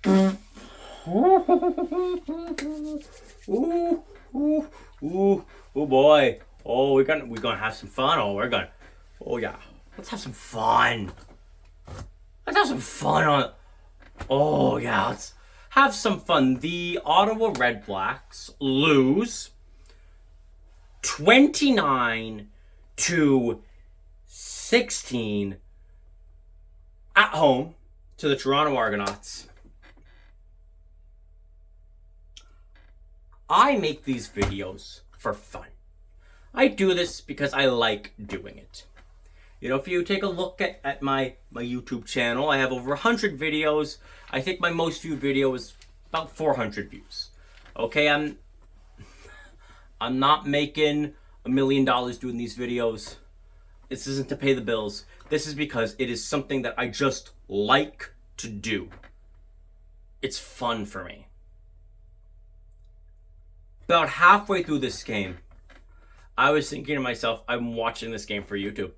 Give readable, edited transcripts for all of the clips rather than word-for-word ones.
Ooh, ooh, ooh, oh boy. Oh, we're gonna have some fun. Oh yeah. Let's have some fun. Let's have some fun on. Oh yeah. Let's have some fun. The Ottawa Red Blacks lose 29-16 at home to the Toronto Argonauts. I make these videos for fun. I do this because I like doing it. You know, if you take a look at my YouTube channel, I have over 100 videos. I think my most viewed video is about 400 views. Okay, I'm not making $1 million doing these videos. This isn't to pay the bills. This is because it is something that I just like to do. It's fun for me. About halfway through this game, I was thinking to myself, I'm watching this game for YouTube.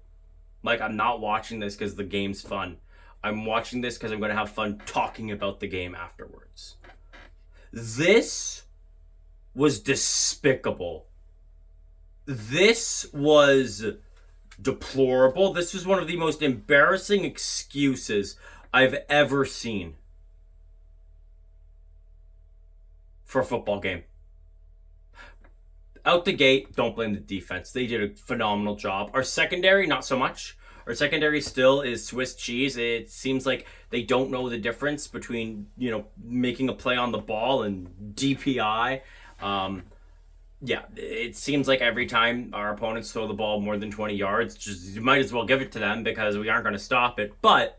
Like, I'm not watching this because the game's fun. I'm watching this because I'm going to have fun talking about the game afterwards. This was despicable. This was deplorable. This was one of the most embarrassing excuses I've ever seen for a football game. Out the gate, don't blame the defense. They did a phenomenal job. Our secondary, not so much. Our secondary still is Swiss cheese. It seems like they don't know the difference between, making a play on the ball and DPI. Yeah, it seems like every time our opponents throw the ball more than 20 yards, you might as well give it to them because we aren't going to stop it. But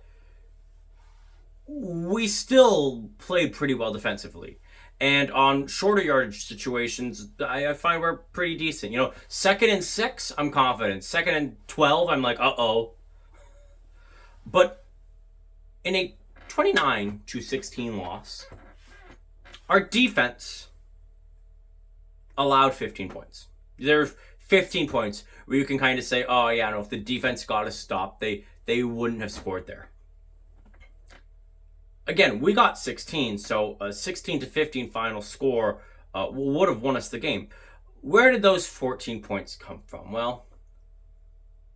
we still played pretty well defensively. And on shorter yardage situations, I find we're pretty decent. 2nd and 6, I'm confident. 2nd and 12, I'm like, uh-oh. But in a 29-16 loss, our defense allowed 15 points. There's 15 points where you can kind of say, oh, yeah, no, if the defense got a stop, they wouldn't have scored there. Again, we got 16, so a 16-15 final score would have won us the game. Where did those 14 points come from? Well,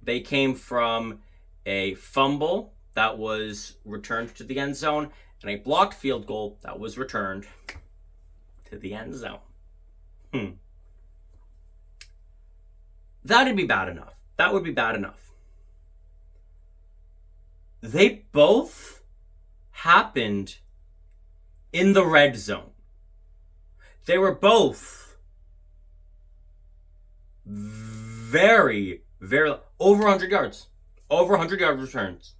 they came from a fumble that was returned to the end zone and a blocked field goal that was returned to the end zone. That'd be bad enough. That would be bad enough. They both happened in the red zone. They were both very, very over 100 yards. Over 100 yard returns.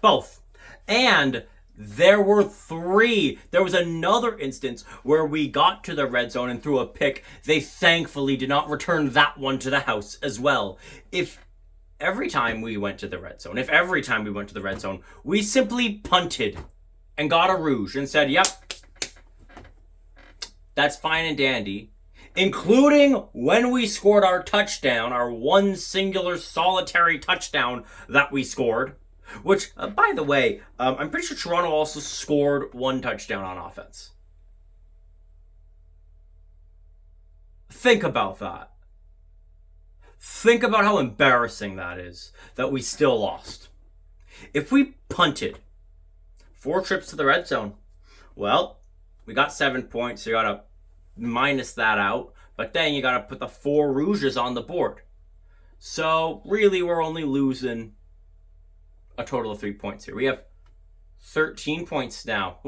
Both. And there were 3. There was another instance where we got to the red zone and threw a pick. They thankfully did not return that one to the house as well. If every time we went to the red zone, we simply punted and got a rouge and said, yep, that's fine and dandy, including when we scored our touchdown, our one singular solitary touchdown that we scored, which, by the way, I'm pretty sure Toronto also scored 1 touchdown on offense. Think about that. Think about how embarrassing that is, that we still lost. If we punted 4 trips to the red zone, well, we got 7 points, so you gotta minus that out, but then you gotta put the 4 rouges on the board. So really, we're only losing a total of 3 points here. We have 13 points now.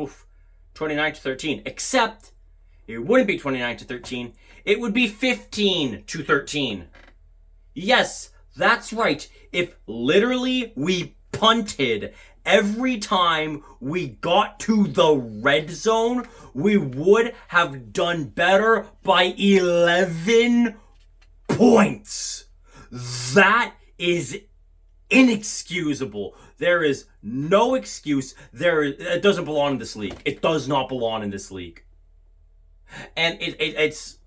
29-13. Except it wouldn't be 29-13. It would be 15-13. Yes, that's right. If literally we punted every time we got to the red zone, we would have done better by 11 points. That is inexcusable. There is no excuse. It doesn't belong in this league. It does not belong in this league. And it's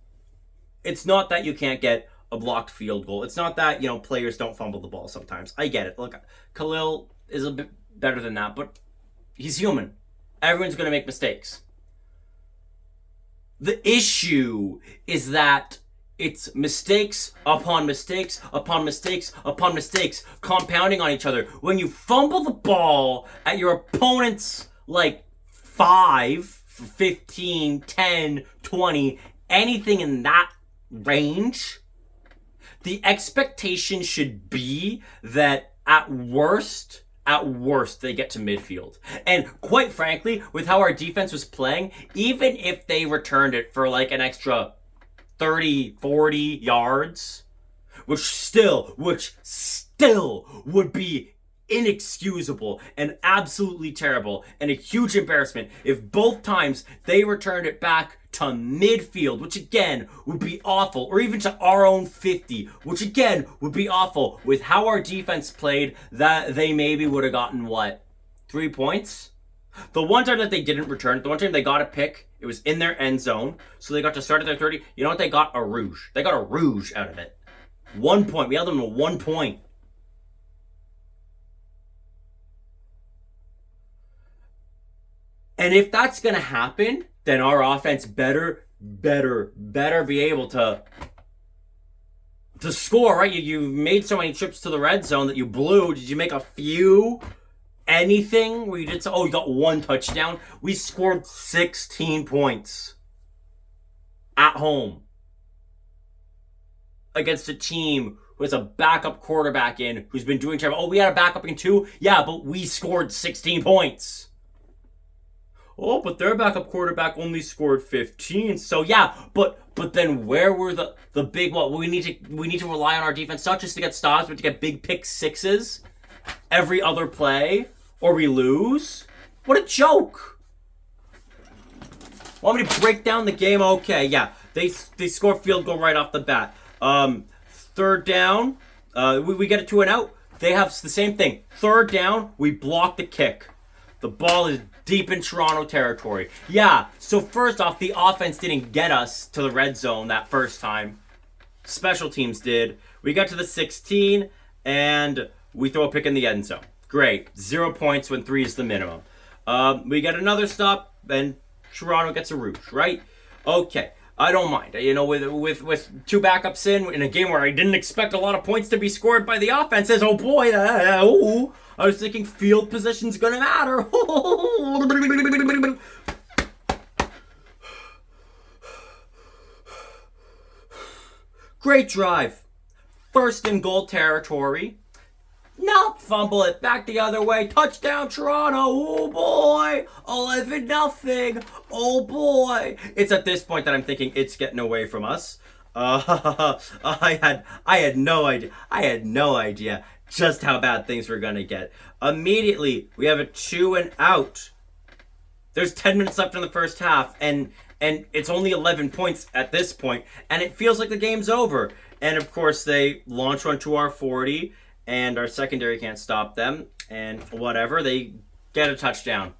not that you can't get a blocked field goal. It's not that, players don't fumble the ball sometimes. I get it. Look, Khalil is a bit better than that, but he's human. Everyone's going to make mistakes. The issue is that it's mistakes upon mistakes upon mistakes upon mistakes compounding on each other. When you fumble the ball at your opponent's 5, 15, 10, 20, anything in that range, the expectation should be that at worst, they get to midfield. And quite frankly, with how our defense was playing, even if they returned it for an extra 30, 40 yards, which still would be inexcusable and absolutely terrible and a huge embarrassment if both times they returned it back to midfield, which again would be awful, or even to our own 50, which again would be awful. With how our defense played, that they maybe would have gotten 3 points? The one time that they didn't return, the one time they got a pick, it was in their end zone, so they got to start at their 30. You know what? They got a rouge. They got a rouge out of it. 1 point. We held them to 1 point. And if that's going to happen, then our offense better be able to score, right? You made so many trips to the red zone that you blew. Did you make a few? Anything where you did so? Oh, you got 1 touchdown. We scored 16 points at home against a team who has a backup quarterback in who's been doing terrible. Oh, we had a backup in too? Yeah, but we scored 16 points. Oh, but their backup quarterback only scored 15. So yeah, but then where were the big we need to rely on our defense not just to get stops, but to get big pick sixes every other play, or we lose? What a joke. Want me to break down the game? Okay, yeah. They score field goal right off the bat. Third down, we get it to an out. They have the same thing. Third down, we block the kick. The ball is deep in Toronto territory. Yeah, so first off, the offense didn't get us to the red zone that first time. Special teams did. We got to the 16, and we throw a pick in the end zone. Great. 0 points when 3 is the minimum. We get another stop, and Toronto gets a rouge, right? Okay. I don't mind. You know, with 2 backups in a game where I didn't expect a lot of points to be scored by the offenses. Oh boy, I was thinking field position's gonna matter. Great drive. First and goal territory. Now fumble it back the other way. Touchdown Toronto. Oh boy. 11-0. Oh boy. It's at this point that I'm thinking it's getting away from us. I had no idea just how bad things were gonna get. Immediately we have a 2 and out. There's 10 minutes left in the first half, and it's only 11 points at this point, and it feels like the game's over. And of course they launch one to our 40. And our secondary can't stop them. And whatever, they get a touchdown.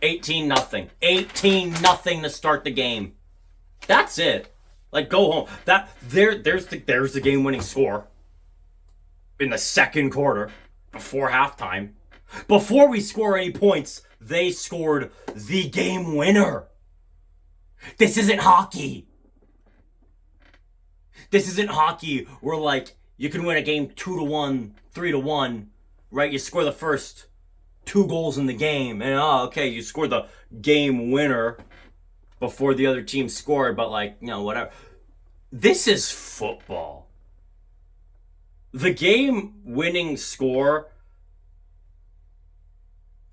18-0. 18-0 to start the game. That's it. Go home. There's the game-winning score. In the second quarter. Before halftime. Before we score any points, they scored the game winner. This isn't hockey. This isn't hockey where, you can win a game 2-1, 3-1, right? You score the first 2 goals in the game, and okay, you scored the game winner before the other team scored, but whatever. This is football. The game-winning score.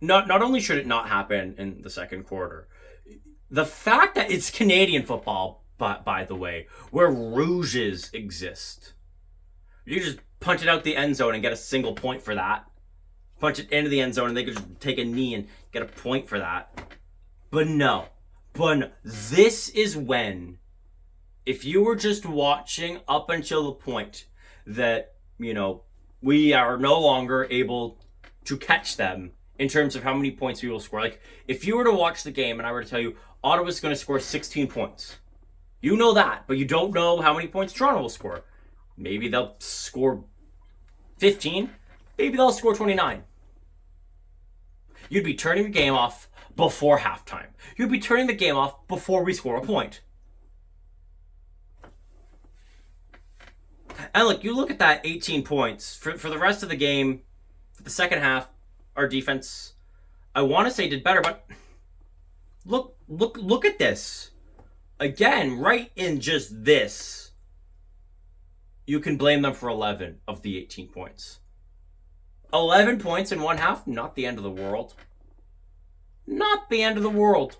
Not only should it not happen in the second quarter, the fact that it's Canadian football, by the way, where rouges exist. You just punch it out the end zone and get a single point for that. Punch it into the end zone and they could just take a knee and get a point for that. But no. This is when, if you were just watching up until the point that, we are no longer able to catch them in terms of how many points we will score. If you were to watch the game and I were to tell you, Ottawa's going to score 16 points. You know that, but you don't know how many points Toronto will score. Maybe they'll score 15. Maybe they'll score 29. You'd be turning the game off, before halftime. You'd be turning the game off before we score a point. And look, you look at that 18 points. For the rest of the game, for the second half, our defense, I want to say did better, but look at this. Again, right in just this, you can blame them for 11 of the 18 points. 11 points in one half, not the end of the world. Not the end of the world.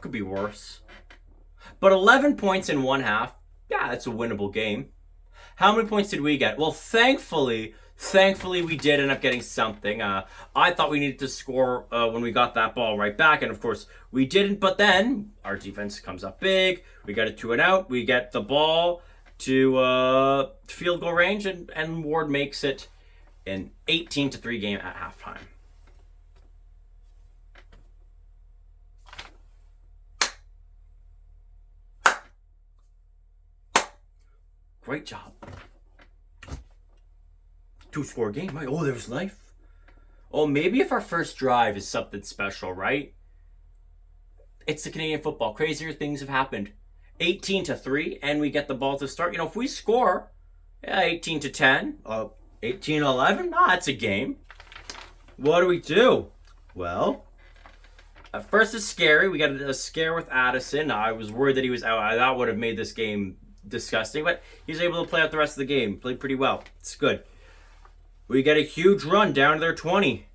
Could be worse. But 11 points in one half, yeah, it's a winnable game. How many points did we get? Well, thankfully, we did end up getting something. I thought we needed to score when we got that ball right back, and of course, we didn't. But then, our defense comes up big. We get a 2 and out. We get the ball to field goal range, and Ward makes it an 18-3 game at halftime. Great job. 2-score game, right? Oh, there's life. Oh, maybe if our first drive is something special, right? It's the Canadian football. Crazier things have happened. 18-3, and we get the ball to start. You know, if we score, 18-10, 18-11, that's a game. What do? Well, at first it's scary. We got a scare with Addison. I was worried that he was out. That would have made this game disgusting, but he's able to play out the rest of the game. Played pretty well. It's good. We get a huge run down to their 20.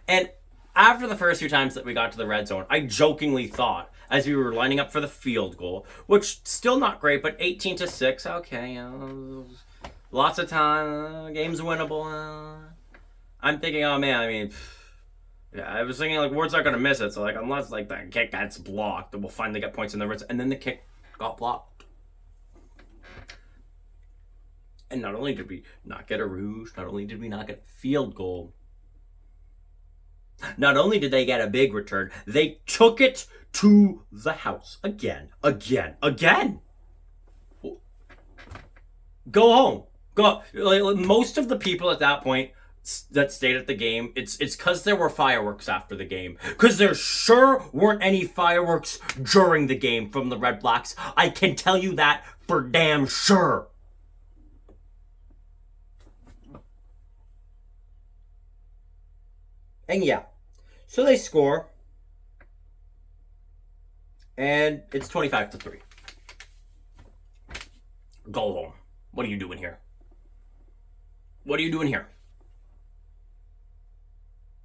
And after the first few times that we got to the red zone, I jokingly thought, as we were lining up for the field goal, which still not great, but 18-6, okay, lots of time, game's winnable. I'm thinking, oh man, I mean, yeah, I was thinking like Ward's not gonna miss it, so like unless like that kick gets blocked, then we'll finally get points in the red zone. And then the kick got blocked. And not only did we not get a rouge, not only did we not get a field goal, not only did they get a big return, they took it to the house again. Go home. Go. Like, most of the people at that point that stayed at the game, it's because there were fireworks after the game. Because there sure weren't any fireworks during the game from the Red Blacks. I can tell you that for damn sure. And yeah, so they score, and it's 25-3. Go home. What are you doing here? What are you doing here?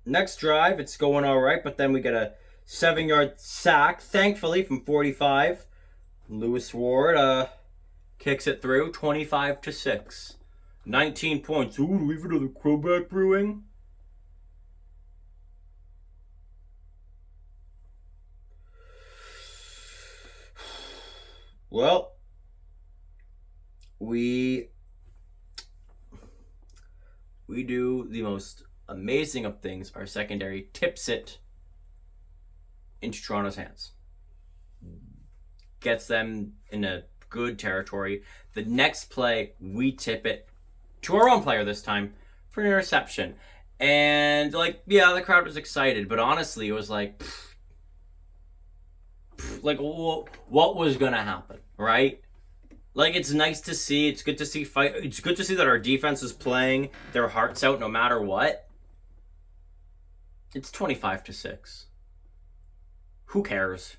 Next drive, it's going all right, but then we get a 7-yard sack, thankfully, from 45. Lewis Ward kicks it through, 25-6. 19 points. Ooh, do we have another Crowback brewing? Well, we do the most amazing of things. Our secondary tips it into Toronto's hands. Gets them in a good territory. The next play, we tip it to our own player this time for an interception. And, like, yeah, the crowd was excited, but honestly, it was like, like, what was going to happen, right? Like, it's nice to see. It's good to see fight. It's good to see that our defense is playing their hearts out no matter what. It's 25-6. Who cares?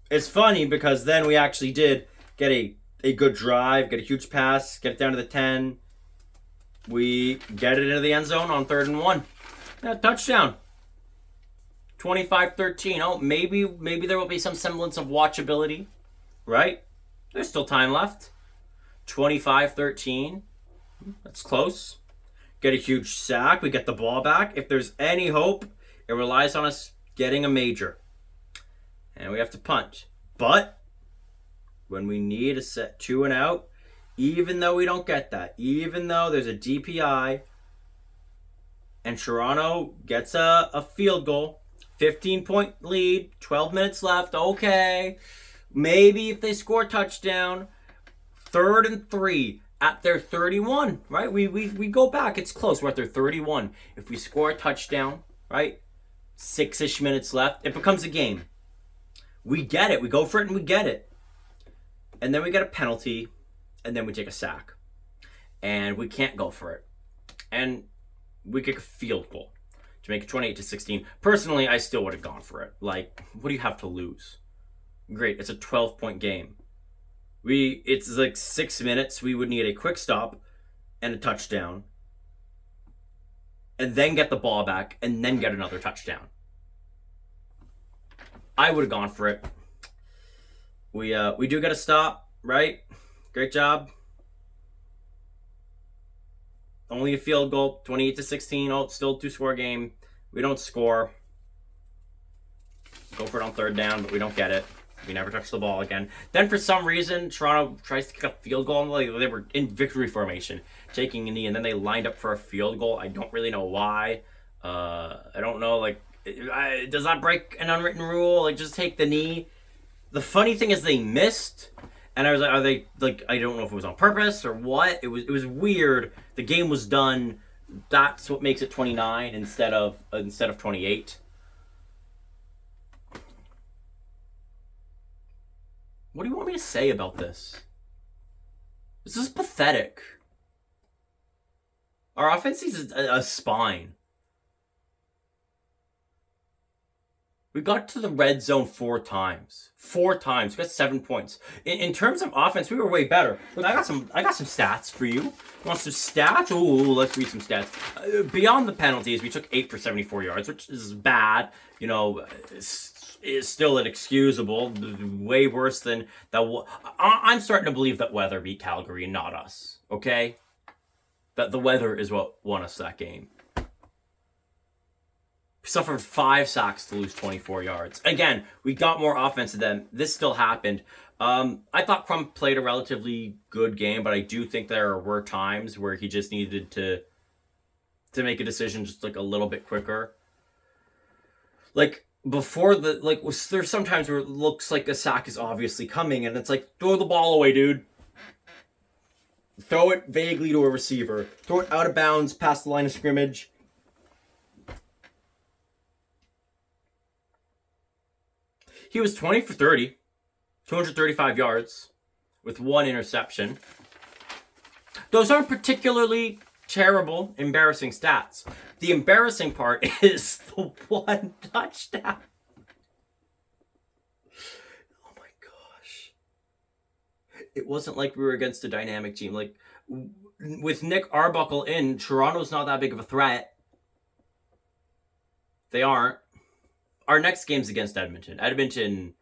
It's funny because then we actually did get a good drive, get a huge pass, get it down to the 10. We get it into the end zone on 3rd and 1. Yeah, touchdown. 25-13. Oh, maybe there will be some semblance of watchability, right? There's still time left. 25-13. That's close. Get a huge sack. We get the ball back. If there's any hope, it relies on us getting a major. And we have to punt. But when we need a set 2 and out, even though we don't get that, even though there's a DPI and Toronto gets a field goal, 15-point lead, 12 minutes left, okay. Maybe if they score a touchdown, 3rd and 3, at their 31, right? We go back. It's close. We're at their 31. If we score a touchdown, right? 6-ish minutes left. It becomes a game. We get it. We go for it and we get it. And then we get a penalty. And then we take a sack. And we can't go for it. And we kick a field goal to make it 28-16. Personally, I still would have gone for it. Like, what do you have to lose? Great. It's a 12-point game. It's like 6 minutes. We would need a quick stop and a touchdown. And then get the ball back and then get another touchdown. I would have gone for it. We do get a stop, right? Great job. Only a field goal, 28-16. Oh, still 2-score game. We don't score. Go for it on third down, but we don't get it. We never touch the ball again. Then for some reason, Toronto tries to kick a field goal. Like they were in victory formation, taking a knee, and then they lined up for a field goal. I don't really know why. I don't know. Like, does that break an unwritten rule? Like, just take the knee. The funny thing is they missed, and I was like, are they like? I don't know if it was on purpose or what. It was weird. The game was done. That's what makes it 29 instead of 28. What do you want me to say about this? This is pathetic. Our offense is a spine. We got to the red zone 4 times. 4 times. We got 7 points. In terms of offense, we were way better. Look, I got some stats for you. You want some stats? Ooh, let's read some stats. Beyond the penalties, we took 8 for 74 yards, which is bad. You know, is still inexcusable. Way worse than that. I'm starting to believe that weather beat Calgary and not us. Okay? That the weather is what won us that game. We suffered 5 sacks to lose 24 yards. Again, we got more offense than them. This still happened. I thought Crum played a relatively good game, but I do think there were times where he just needed to make a decision just like a little bit quicker. Like, before there's sometimes where it looks like a sack is obviously coming, and it's like, throw the ball away, dude. Throw it vaguely to a receiver. Throw it out of bounds past the line of scrimmage. He was 20 for 30, 235 yards, with 1 interception. Those aren't particularly terrible, embarrassing stats. The embarrassing part is the 1 touchdown. Oh my gosh. It wasn't like we were against a dynamic team. Like, with Nick Arbuckle in, Toronto's not that big of a threat. They aren't. Our next game's against Edmonton. Edmonton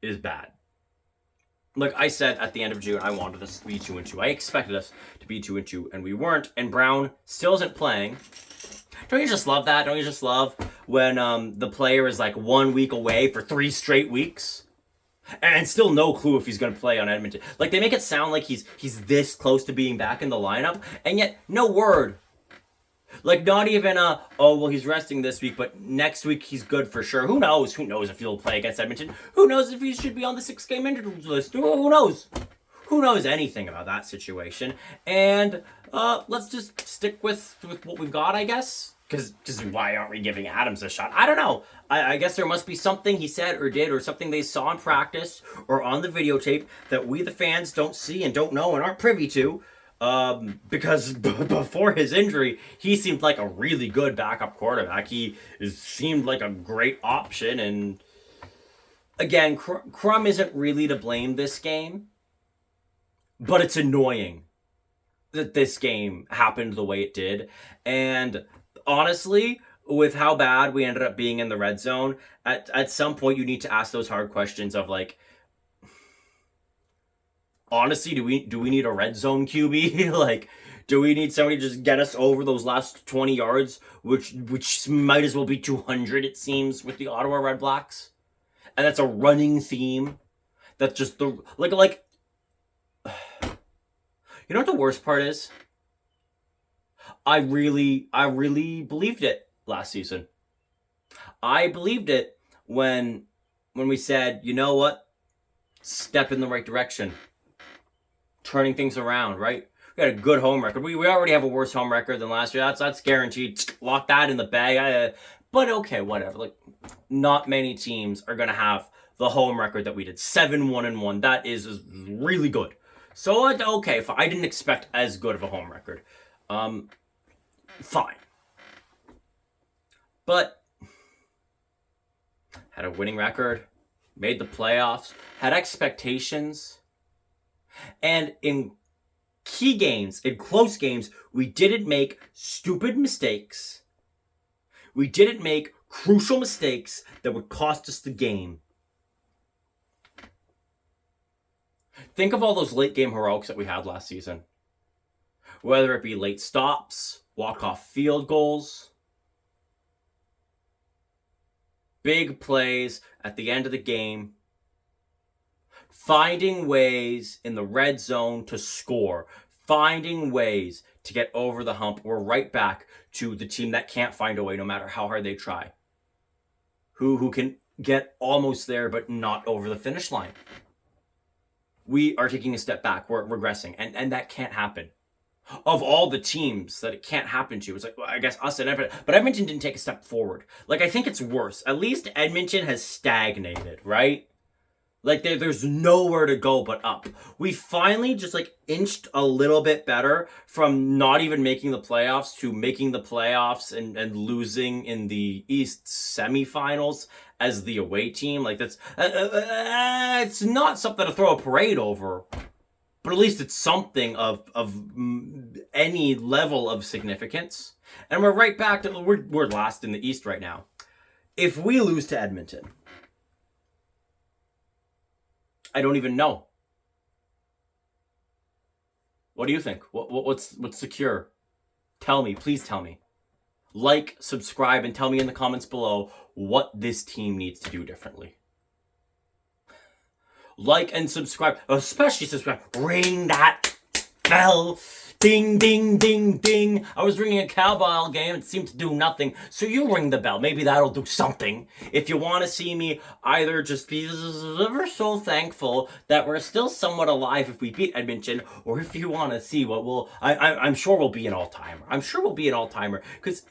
is bad. Like I said at the end of June, I wanted us to be 2-2. I expected us to be 2-2, and we weren't. And Brown still isn't playing. Don't you just love that? Don't you just love when the player is like 1 week away for 3 straight weeks? And still no clue if he's going to play on Edmonton. Like, they make it sound like he's this close to being back in the lineup, and yet no word. Like, not even oh, well, he's resting this week, but next week he's good for sure. Who knows? Who knows if he'll play against Edmonton? Who knows if he should be on the 6-game injured list? Who knows? Who knows anything about that situation? And let's just stick with what we've got, I guess. Because why aren't we giving Adams a shot? I don't know. I guess there must be something he said or did, or something they saw in practice or on the videotape that we, the fans, don't see and don't know and aren't privy to. Because before his injury, he seemed like a really good backup quarterback. He seemed like a great option. And again, Crum isn't really to blame this game. But it's annoying that this game happened the way it did. And honestly, with how bad we ended up being in the red zone, at some point you need to ask those hard questions of like, honestly, do we need a red zone QB? Like, do we need somebody to just get us over those last 20 yards, which might as well be 200, it seems, with the Ottawa Red Blacks? And that's a running theme. That's just the like. You know what the worst part is? I really believed it last season. I believed it when we said, you know what? Step in the right direction. Turning things around, right? We got a good home record. We already have a worse home record than last year. That's guaranteed. Lock that in the bag. But okay, whatever. Like, not many teams are gonna have the home record that we did. 7-1-1. That is really good. So okay, I didn't expect as good of a home record. Fine. But had a winning record, made the playoffs, had expectations, and in key games, in close games, we didn't make stupid mistakes. We didn't make crucial mistakes that would cost us the game. Think of all those late game heroics that we had last season. Whether it be late stops, walk-off field goals, big plays at the end of the game, finding ways in the red zone to score, finding ways to get over the hump. We're right back to the team that can't find a way no matter how hard they try. Who can get almost there but not over the finish line. We are taking a step back. We're regressing. And that can't happen. Of all the teams that it can't happen to, it's like, well, I guess us and Edmonton. But Edmonton didn't take a step forward. Like, I think it's worse. At least Edmonton has stagnated, right? Like, there's nowhere to go but up. We finally just, like, inched a little bit better from not even making the playoffs to making the playoffs and losing in the East semifinals as the away team. Like, that's... it's not something to throw a parade over. But at least it's something of any level of significance. And we're right back to... We're last in the East right now. If we lose to Edmonton... I don't even know. What do you think? What's the cure? Tell me, please tell me. Like, subscribe, and tell me in the comments below what this team needs to do differently. Like and subscribe, especially subscribe. Ring that bell. Ding, ding, ding, ding. I was ringing a cowbell game. It seemed to do nothing. So you ring the bell. Maybe that'll do something. If you want to see me either just be ever so thankful that we're still somewhat alive if we beat Edmonton, or if you want to see what I'm sure we'll be an all-timer. I'm sure we'll be an all-timer. Because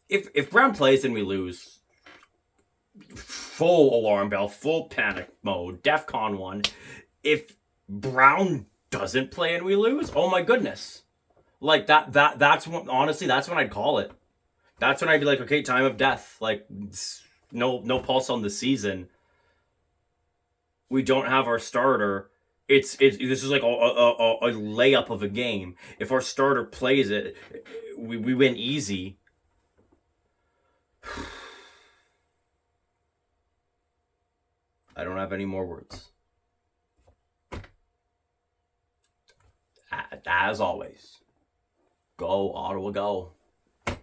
if Brown plays and we lose, full alarm bell, full panic mode, DEFCON 1. If Brown doesn't play and we lose, oh my goodness. Like that's when, honestly, that's when I'd call it. That's when I'd be like, okay, time of death. Like, no pulse on the season. We don't have our starter. This is like a layup of a game. If our starter plays it, we win easy. I don't have any more words. As always, go Ottawa, go.